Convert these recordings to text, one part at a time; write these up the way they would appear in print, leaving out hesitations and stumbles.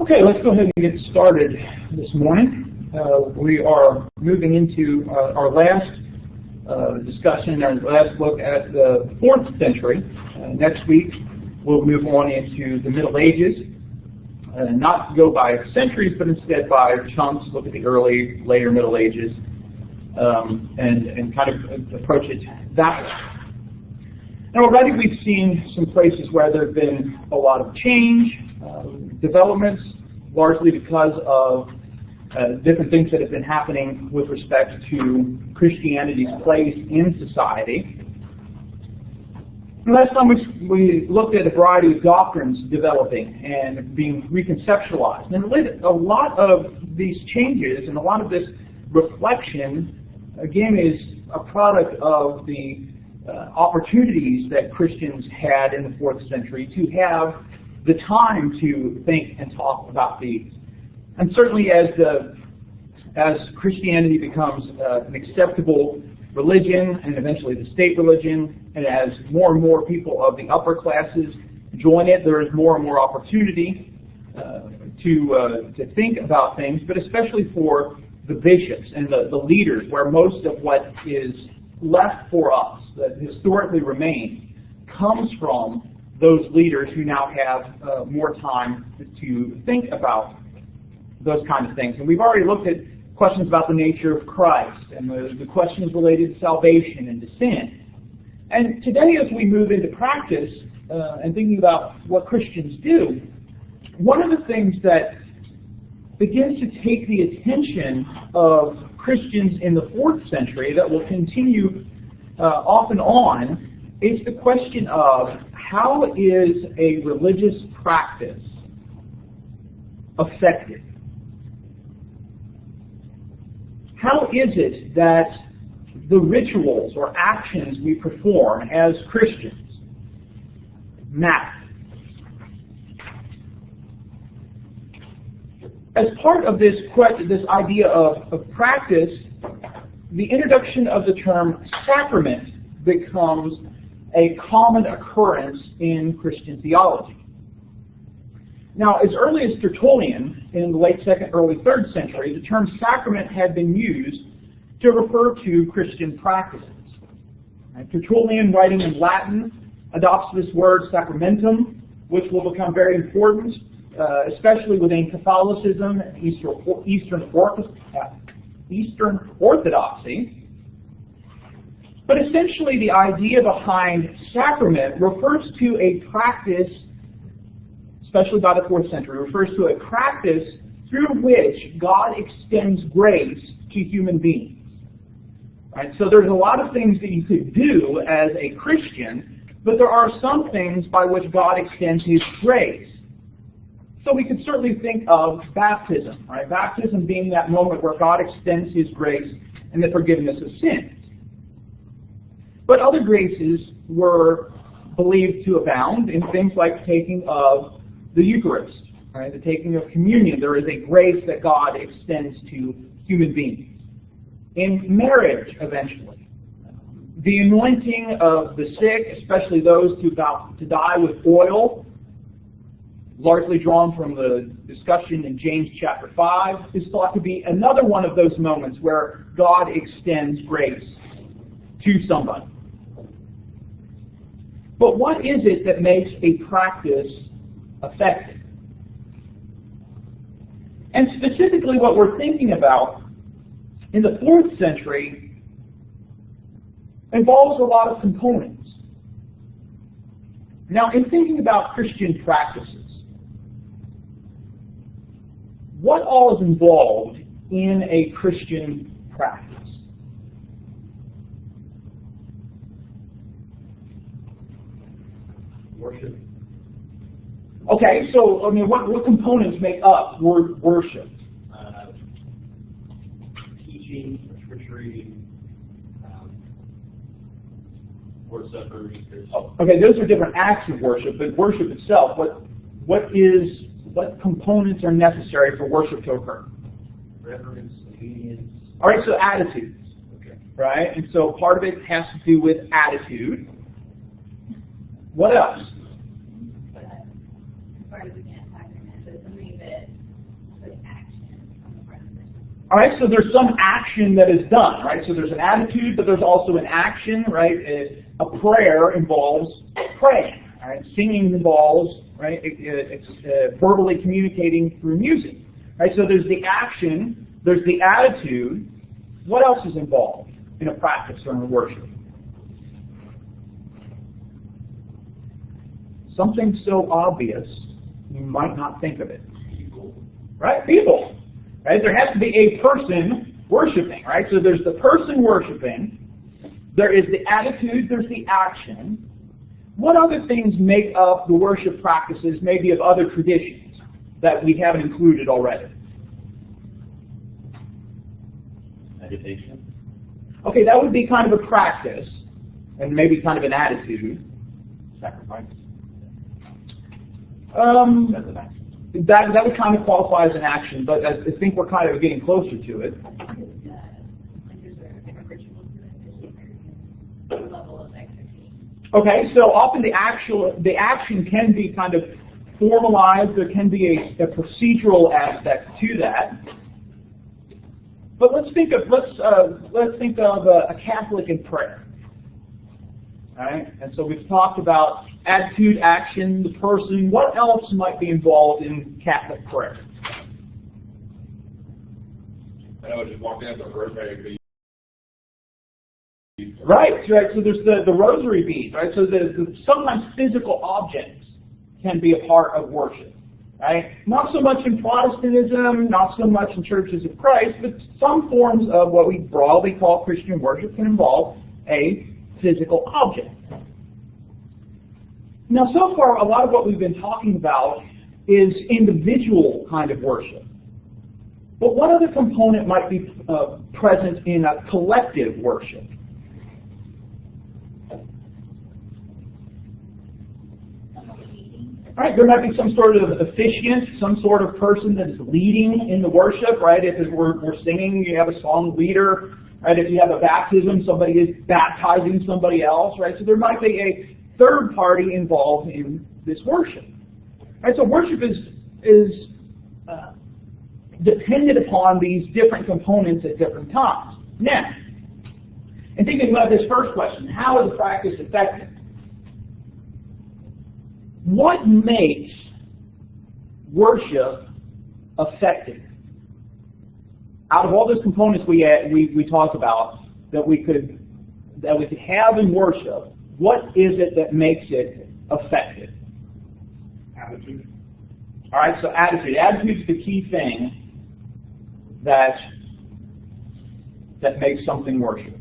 Okay, let's go ahead and get started this morning. We are moving into our last discussion, our last look at the 4th century. Next week, we'll move on into the Middle Ages. Not go by centuries, but instead by chunks, look at the early, later Middle Ages, and kind of approach it that way. And already we've seen some places where there have been a lot of change, developments, largely because of different things that have been happening with respect to Christianity's place in society. And last time we looked at a variety of doctrines developing and being reconceptualized. And a lot of these changes and a lot of this reflection, again, is a product of the opportunities that Christians had in the 4th century to have the time to think and talk about these. And certainly as Christianity becomes an acceptable religion and eventually the state religion, and as more and more people of the upper classes join it, there is more and more opportunity to think about things, but especially for the bishops and the leaders, where most of what is left for us, that historically remains, comes from those leaders who now have more time to think about those kind of things. And we've already looked at questions about the nature of Christ and the questions related to salvation and to sin. And today, as we move into practice and thinking about what Christians do, one of the things that begins to take the attention of Christians in the 4th century that will continue off and on is the question of how is a religious practice effective? How is it that the rituals or actions we perform as Christians matter? As part of this idea of practice, the introduction of the term sacrament becomes a common occurrence in Christian theology. Now, as early as Tertullian, in the late 2nd, early 3rd century, the term sacrament had been used to refer to Christian practices. Tertullian, writing in Latin, adopts this word sacramentum, which will become very important, especially within Catholicism and Eastern Orthodoxy. But essentially, the idea behind sacrament refers to a practice, especially by the 4th century, refers to a practice through which God extends grace to human beings. Right? So there's a lot of things that you could do as a Christian, but there are some things by which God extends His grace. So we could certainly think of baptism, right? Baptism being that moment where God extends His grace and the forgiveness of sins. But other graces were believed to abound in things like taking of the Eucharist, right? The taking of communion. There is a grace that God extends to human beings. In marriage, eventually. The anointing of the sick, especially those who are about to die with oil, largely drawn from the discussion in James chapter 5, is thought to be another one of those moments where God extends grace to somebody. But what is it that makes a practice effective? And specifically what we're thinking about in the 4th century involves a lot of components. Now, in thinking about Christian practices, what all is involved in a Christian practice? Worship. Okay, so what components make up worship? Teaching, scripture reading, word suppers. Okay, those are different acts of worship, but worship itself, what components are necessary for worship to occur? Reverence, obedience. All right, so attitudes. Okay. Right, and so part of it has to do with attitude. What else? part of the sacrament, so something that puts action on the part of the person. All right, so there's some action that is done, right? So there's an attitude, but there's also an action, right? A prayer involves praying, all right? Singing involves, right? Verbally communicating through music, right? So there's the action, there's the attitude. What else is involved in a practice or in a worship? Something so obvious, you might not think of it. People. Right? People. Right? There has to be a person worshiping, right? So there's the person worshiping, there is the attitude, there's the action. What other things make up the worship practices, maybe of other traditions, that we haven't included already? Meditation. Okay, that would be kind of a practice, and maybe kind of an attitude. Sacrifice. That's an action. That would kind of qualify as an action, but I think we're kind of getting closer to it. Like there's a different ritual to it, there's a level of expectation. Okay, so often the action can be kind of formalized. There can be a procedural aspect to that. But let's think of a Catholic in prayer. All right, and so we've talked about attitude, action, the person. What else might be involved in Catholic prayer? I would just walk down to the rosary. Right. So there's the rosary beads, right? So sometimes physical objects can be a part of worship, right? Not so much in Protestantism, not so much in Churches of Christ, but some forms of what we broadly call Christian worship can involve a physical object. Now, so far, a lot of what we've been talking about is individual kind of worship. But what other component might be present in a collective worship? All right, there might be some sort of officiant, some sort of person that is leading in the worship, right? If we're singing, you have a song leader, right? If you have a baptism, somebody is baptizing somebody else, right? So there might be a third party involved in this worship. Right? So worship is dependent upon these different components at different times. Now, in thinking about this first question, how is the practice effective? What makes worship effective? Out of all those components we talked about that we could have in worship, what is it that makes it effective? Attitude. All right, so attitude. Attitude is the key thing that makes something worship.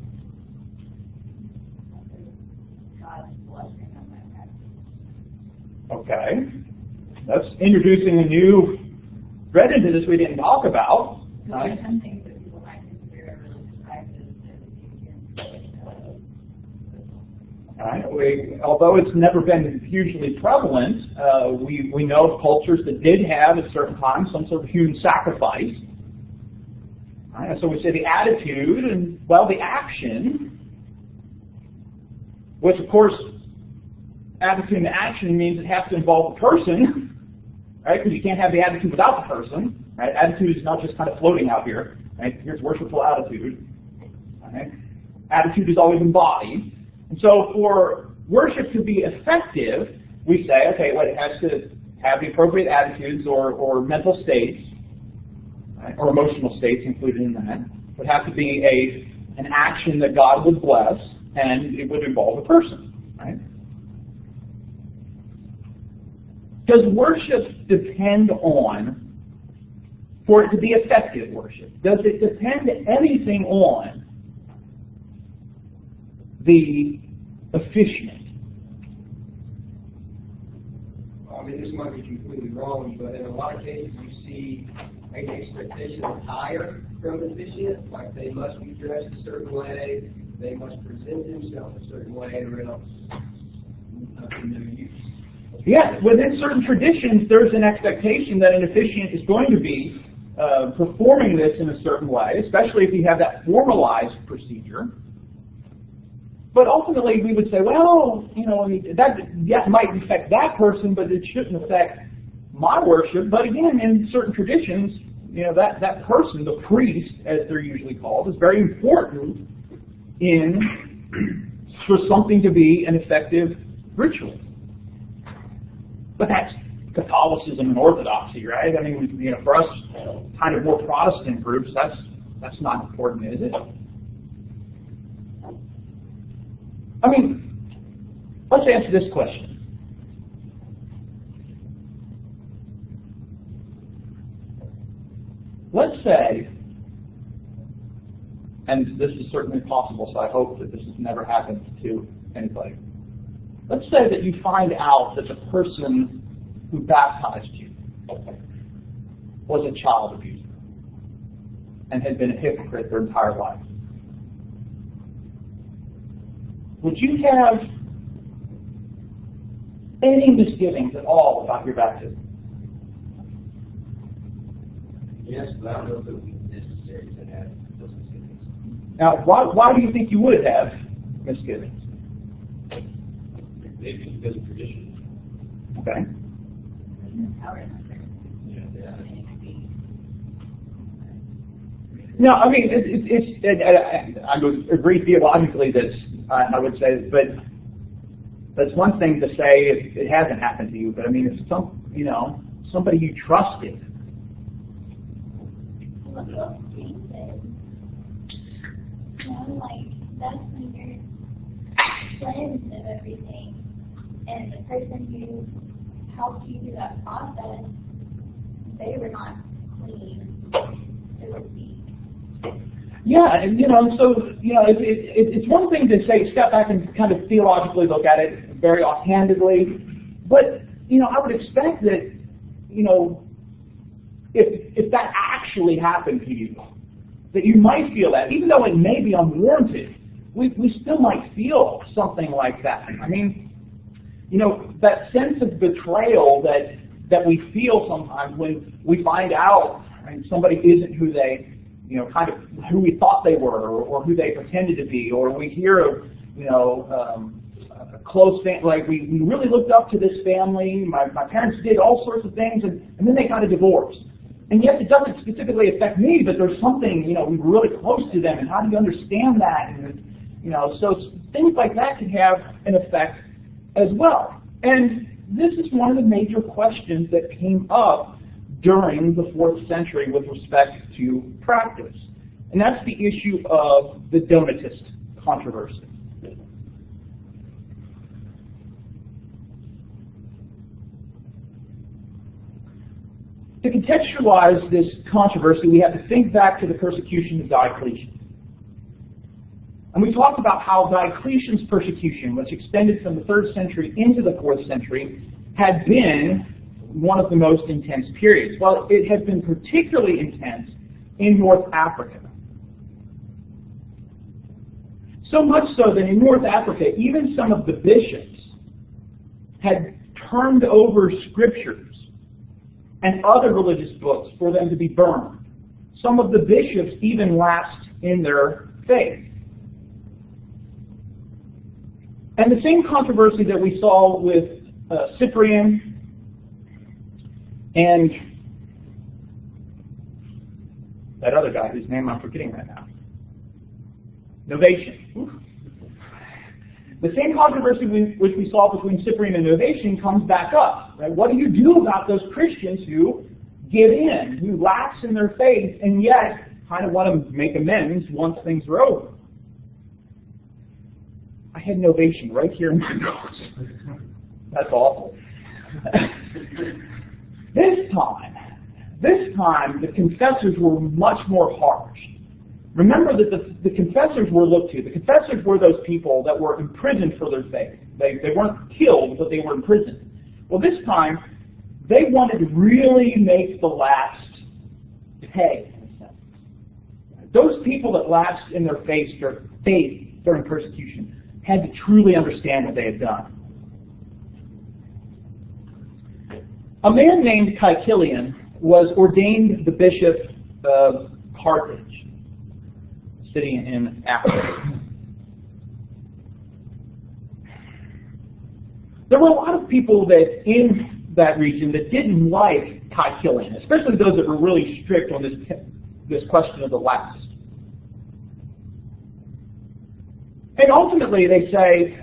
God's blessing on that practice. Okay, that's introducing a new thread into this we didn't talk about. So there's some things that people might consider really distracted All right. Although it's never been hugely prevalent, we know of cultures that did have at certain times some sort of human sacrifice. All right, so we say the attitude and, well, the action, which of course, attitude and action means it has to involve the person, right? Because you can't have the attitude without the person. Right? Attitude is not just kind of floating out here. Right? Here's worshipful attitude. Right? Attitude is always embodied. And so for worship to be effective, we say, okay, well, it has to have the appropriate attitudes or mental states, right, or emotional states included in that. It would have to be an action that God would bless, and it would involve a person. Right? Does worship depend on, for it to be effective worship, does it depend anything on the officiant? I mean, this might be completely wrong, but in a lot of cases you see an expectation of higher from the officiant, like they must be dressed a certain way, they must present themselves a certain way, or else nothing no use. Yeah, within certain traditions, there's an expectation that an officiant is going to be performing this in a certain way, especially if you have that formalized procedure. But ultimately, we would say, well, that might affect that person, but it shouldn't affect my worship, but again, in certain traditions, you know, that person, the priest, as they're usually called, is very important for something to be an effective ritual. But that's Catholicism and Orthodoxy, right? I mean, you know, for us, kind of more Protestant groups, that's not important, is it? I mean, let's answer this question. Let's say, and this is certainly possible, so I hope that this has never happened to anybody. Let's say that you find out that the person who baptized you was a child abuser and had been a hypocrite their entire life. Would you have any misgivings at all about your baptism? Yes, but I don't know if it would be necessary to have those misgivings. Now, why do you think you would have misgivings? Maybe because of tradition. Okay. No, I mean, I would agree theologically that I would say, but that's one thing to say if it hasn't happened to you. But I mean, if somebody you trusted. Like that's when you're cleansed of everything, and the person who helped you through that process, they were not clean, so to speak. Yeah, and so it's one thing to say step back and kind of theologically look at it very offhandedly, but I would expect that if that actually happened to you, that you might feel that, even though it may be unwarranted, we still might feel something like that. I mean, that sense of betrayal that we feel sometimes when we find out somebody isn't who they, kind of who we thought they were, or who they pretended to be, or we hear of, a close family, like we really looked up to this family, my parents did all sorts of things, and then they kind of divorced. And yes, it doesn't specifically affect me, but there's something, we were really close to them, and how do you understand that? And, so things like that can have an effect as well. And this is one of the major questions that came up during the 4th century with respect to practice. And that's the issue of the Donatist controversy. To contextualize this controversy, we have to think back to the persecution of Diocletian. And we talked about how Diocletian's persecution, which extended from the 3rd century into the 4th century, had been one of the most intense periods. Well, it had been particularly intense in North Africa. So much so that in North Africa, even some of the bishops had turned over scriptures and other religious books for them to be burned. Some of the bishops even lapsed in their faith. And the same controversy that we saw with Cyprian and that other guy whose name I'm forgetting right now, Novatian. Oof. The same controversy which we saw between Cyprian and Novatian comes back up. Right? What do you do about those Christians who give in, who lapse in their faith, and yet kind of want to make amends once things are over? I had Novatian right here in my notes. That's awful. This time, the confessors were much more harsh. Remember that the confessors were looked to. The confessors were those people that were imprisoned for their faith. They weren't killed, but they were imprisoned. Well, this time, they wanted to really make the lapsed pay. Those people that lapsed in their faith during persecution had to truly understand what they had done. A man named Caecilian was ordained the bishop of Carthage, a city in Africa. There were a lot of people that in that region that didn't like Kai Killian, especially those that were really strict on this question of the last. And ultimately, they say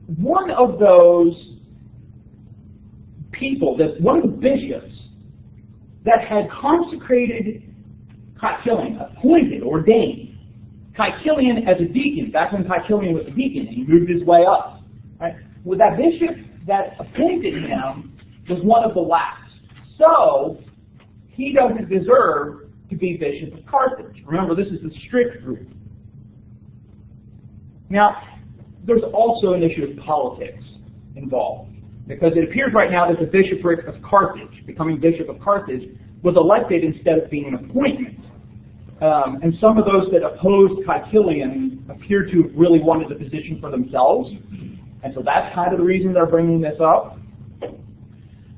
one of those people, one of the bishops that had consecrated Kai Killian, appointed, ordained Kai Killian as a deacon, back when Kai Killian was a deacon, and he moved his way up. Right? Well, that bishop that appointed him was one of the last. So, he doesn't deserve to be bishop of Carthage. Remember, this is the strict group. Now, there's also an issue of politics involved, because it appears right now that the bishopric of Carthage, becoming bishop of Carthage, was elected instead of being an appointment. And some of those that opposed Kai Killian appear to have really wanted the position for themselves. And so that's kind of the reason they're bringing this up.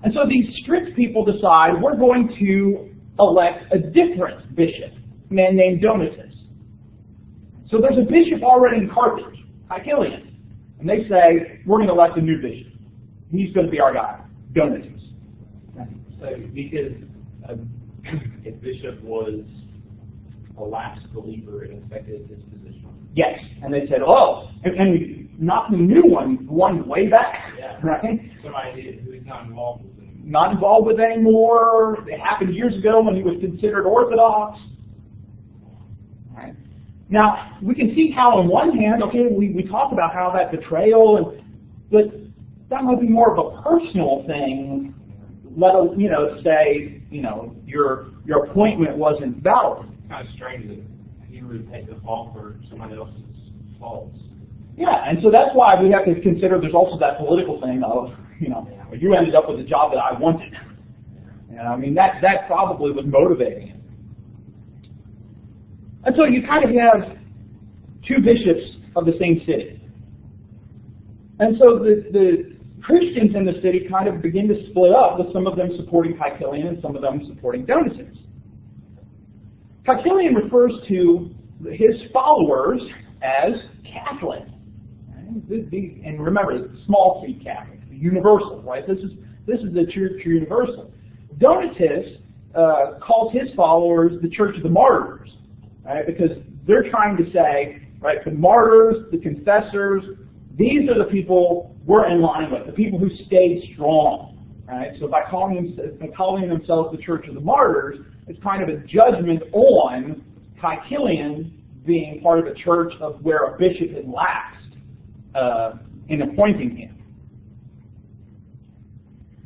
And so these strict people decide, we're going to elect a different bishop, a man named Donatus. So there's a bishop already in Carthage, Kai Killian. And they say, we're going to elect a new bishop. He's going to be our guy, Donatus. So because a bishop was a lapsed believer and affected his position. Yes, and they said, oh, and not the new one way back, Yeah. right? Somebody who is not involved with him. Not involved with anymore. It happened years ago when he was considered Orthodox. Right. Now, we can see how on one hand, okay, we talk about how that betrayal, but that might be more of a personal thing, say, your appointment wasn't valid. It's kind of strange that he would take the fall for somebody else's faults. Yeah, and so that's why we have to consider there's also that political thing of, you ended up with the job that I wanted. I mean, that probably was motivating him. And so you kind of have two bishops of the same city. And so the Christians in the city kind of begin to split up, with some of them supporting Kai Killian and some of them supporting Donatus. Kai Killian refers to his followers as Catholic. And remember, small c Catholic, universal, right? This is the Church Universal. Donatus calls his followers the Church of the Martyrs, right? Because they're trying to say, right, the martyrs, the confessors, these are the people we're in line with, the people who stayed strong, right? So by calling themselves the Church of the Martyrs, it's kind of a judgment on Kai Killian being part of a church of where a bishop had lapsed in appointing him.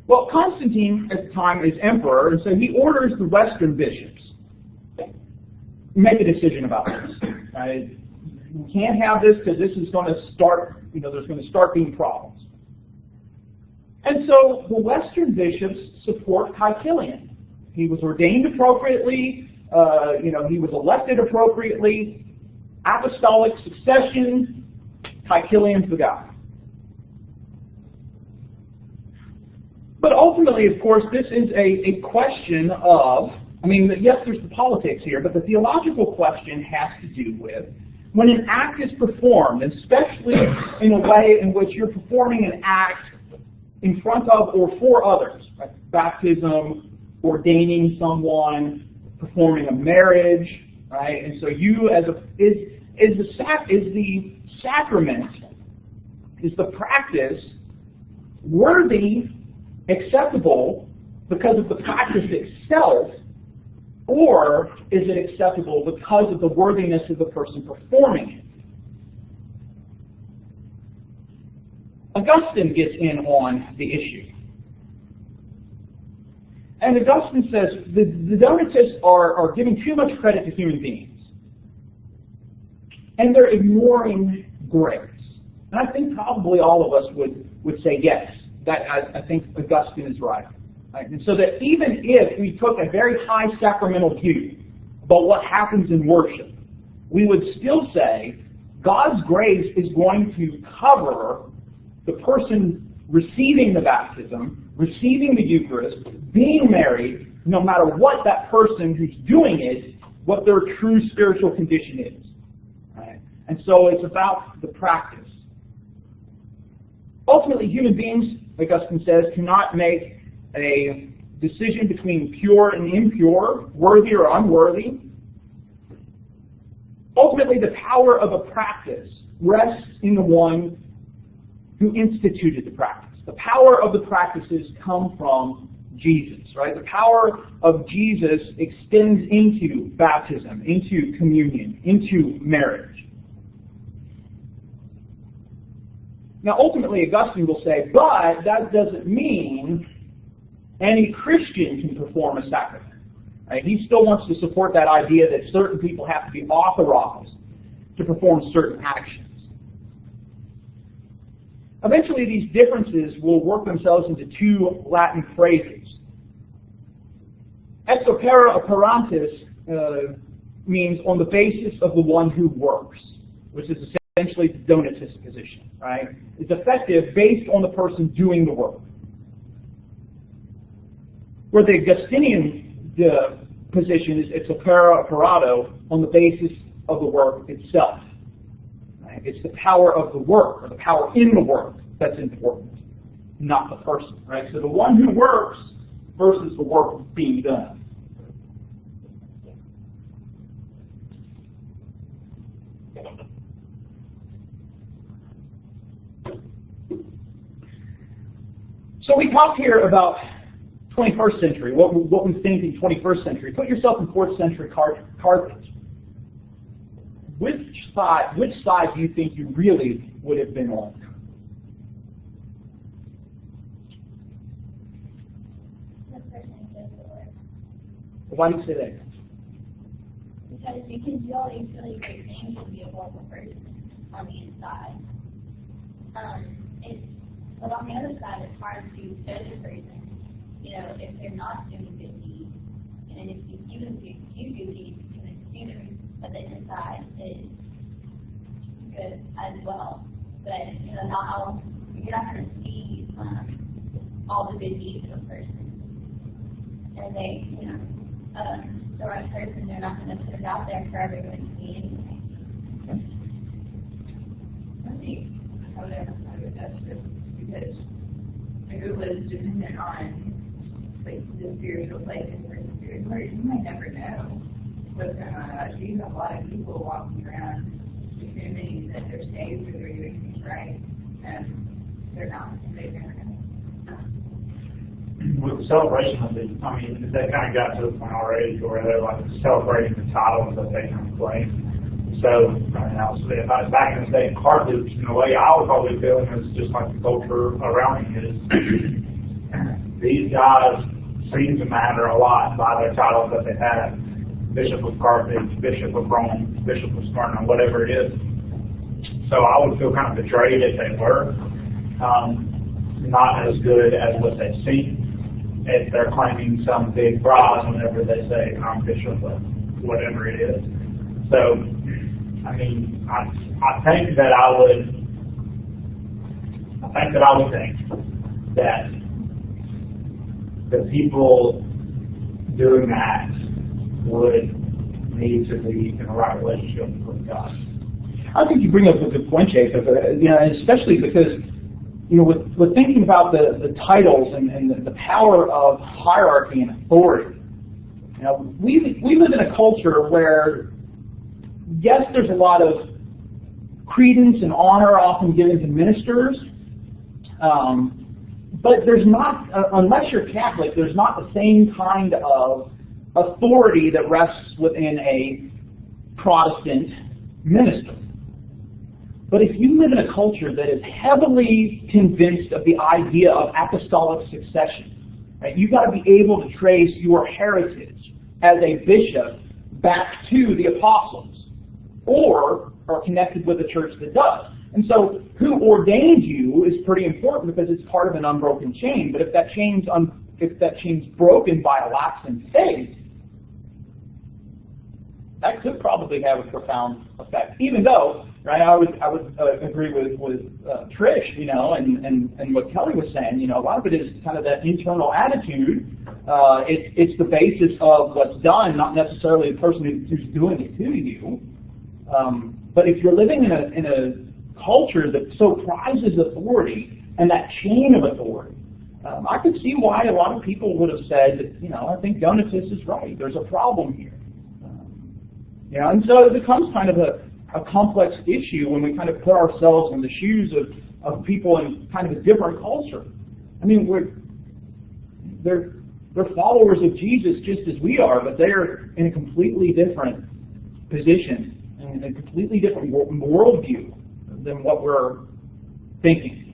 Well, Constantine at the time is emperor, and so he orders the Western bishops make a decision about this. Right? We can't have this because this is going to start, there's going to start being problems. And so the Western bishops support Kai Killian. He was ordained appropriately, he was elected appropriately, apostolic succession, Kai Killian's the guy. But ultimately, of course, this is a question of, yes, there's the politics here, but the theological question has to do with when an act is performed, especially in a way in which you're performing an act in front of or for others, like baptism, ordaining someone, performing a marriage, right? And so you is the sacrament, is the practice worthy, acceptable because of the practice itself, or is it acceptable because of the worthiness of the person performing it? Augustine gets in on the issue. And Augustine says the Donatists are giving too much credit to human beings. And they're ignoring grace. And I think probably all of us would say yes. I think Augustine is right. Right? And so that even if we took a very high sacramental view about what happens in worship, we would still say God's grace is going to cover the person receiving the baptism, receiving the Eucharist, being married, no matter what that person who's doing it, what their true spiritual condition is. Right? And so it's about the practice. Ultimately, human beings Augustine says, cannot make a decision between pure and impure, worthy or unworthy. Ultimately, the power of a practice rests in the one who instituted the practice. The power of the practices come from Jesus, right? The power of Jesus extends into baptism, into communion, into marriage. Now, ultimately, Augustine will say, but that doesn't mean any Christian can perform a sacrament. Right? He still wants to support that idea that certain people have to be authorized to perform certain actions. Eventually, these differences will work themselves into two Latin phrases. Ex opere operantis means on the basis of the one who works, which is essentially the Donatist position. Right? It's effective based on the person doing the work. Where the Augustinian position is ex opere operato on the basis of the work itself. Right? It's the power of the work, or the power in the work, that's important, not the person. Right? So the one who works versus the work being done. So we talked here about 21st century, what we think in 21st century. Put yourself in 4th century Carthage. Which side do you think you really would have been on? The person who does the work. Why do you say that? Because you can do all these really great things and be a horrible person on the inside. But on the other side, it's hard to judge a person. You know, if they're not doing good deeds, and if you even do good deeds, you can see them, but the inside is good as well. But you know, not all, you're not going to see all the good deeds of a person, and they, you know, the right person, they're not going to put it out there for everyone to see anyway. I think I would emphasize with that too, because if it was dependent on like the spiritual place and where the spirit, where you might never know what's going on. You have a lot of people walking around assuming that they're saved or they're doing things right, and they're not. They never know. With the celebration of it, I mean, they kind of got to the point already where they're like celebrating the titles that they can claim. So, I mean, obviously, if I was back in the day in Carthage, in a way I was probably feeling is just like the culture around me is. These guys seem to matter a lot by their titles that they have. Bishop of Carthage, Bishop of Rome, Bishop of Smyrna, whatever it is. So I would feel kind of betrayed if they were not as good as what they seem. If they're claiming some big prize whenever they say, I'm Bishop of whatever it is. So, I mean, I think that I would think that the people doing that would need to be in a right relationship with God. I think you bring up a good point, Jacob. You know, especially because, you know, with thinking about the titles and the power of hierarchy and authority. You know, we live in a culture where, yes, there's a lot of credence and honor often given to ministers. But there's not, unless you're Catholic, there's not the same kind of authority that rests within a Protestant minister. But if you live in a culture that is heavily convinced of the idea of apostolic succession, right, you've got to be able to trace your heritage as a bishop back to the apostles, or are connected with a church that does. And so who ordained you is pretty important because it's part of an unbroken chain. But if that chain's broken by a lapse in faith, that could probably have a profound effect. Even though, right, I would agree with Trish, you know, and what Kelly was saying. You know, a lot of it is kind of that internal attitude. It's the basis of what's done, not necessarily the person who's doing it to you. But if you're living in a culture that so prizes authority, and that chain of authority. I could see why a lot of people would have said that, I think Donatus is right. There's a problem here. And so it becomes kind of a complex issue when we kind of put ourselves in the shoes of people in kind of a different culture. I mean, they're followers of Jesus just as we are, but they're in a completely different position and a completely different worldview than what we're thinking.